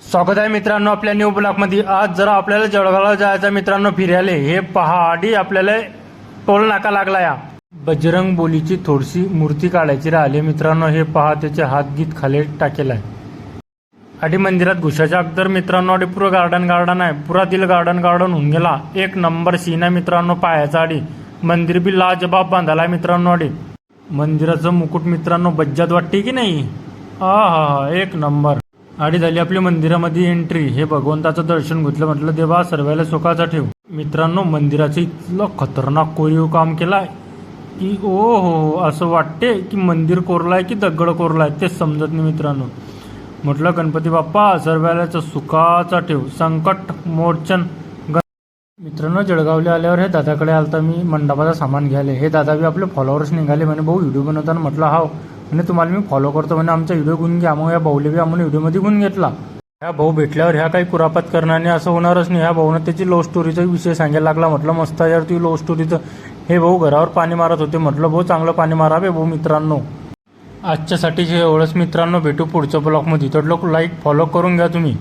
स्वागत आहे मित्रांनो आपल्या न्यू ब्लॉगमध्ये। आज जरा आपल्याला जळगावला जायचं मित्रांनो फिरायला। हे पहा आधी आपल्याला टोल नाका लागला या बजरंग बोलीची थोडीशी मूर्ती काढायची राहिली मित्रांनो। हे पहा त्याचे हात गीत खाली टाकेला आहे। आधी मंदिरात घुसायच्या अगोदर मित्रांनो आधी पुरं गार्डन आहे, पुरा दिल गार्डन होऊन गेला। एक नंबर सीन आहे मित्रांनो पाहायचा। आधी मंदिर बी लाजबाब बांधायला आहे मित्रांनो। आधी मंदिराचं मुकुट मित्रांनो बज्जात वाटते की नाही, हा एक नंबर। आधी झाली आपली मंदिरामध्ये एंट्री। हे भगवंताचं दर्शन घेतलं, म्हटलं देवा सर्वायला सुखाचा ठेव। मित्रांनो मंदिराचं इतकं खतरनाक कोरीव काम केलाय की ओ हो, असं वाटते की मंदिर कोरलाय की दगड कोरलाय तेच समजत नाही मित्रांनो। म्हटलं गणपती बाप्पा सर्वायलाच सुखाचा ठेव, संकट मोचन। मित्रांनो जळगावला आल्यावर हे दादाकडे आलता मी मंडपाचं सामान घ्यायला। हे दादा बी आपले फॉलोअर्स निघाले, म्हणे भाऊ व्हिडिओ बनवताना। म्हटलं हा म्हणजे तुम्हाला मी फॉलो करतो, म्हणे आमचा व्हिडिओ गुण घ्या। मग या भाऊले बी आम्हाला व्हिडिओमध्ये गुण घेतला। ह्या भाऊ भेटल्यावर ह्या काही कुरापत करणार नाही असं होणारच नाही। ह्या भाऊनं त्याची लव्ह स्टोरीचा विषय सांगायला लागला। म्हटलं मस्त यार ती लव्ह स्टोरीचं। हे भाऊ घरावर पाणी मारत होते, म्हटलं भाऊ चांगलं पाणी मारा बे भाऊ। मित्रांनो आजच्यासाठी एवढंच मित्रांनो, भेटू पुढच्या ब्लॉगमध्ये। तर लोक लाईक फॉलो करून घ्या तुम्ही।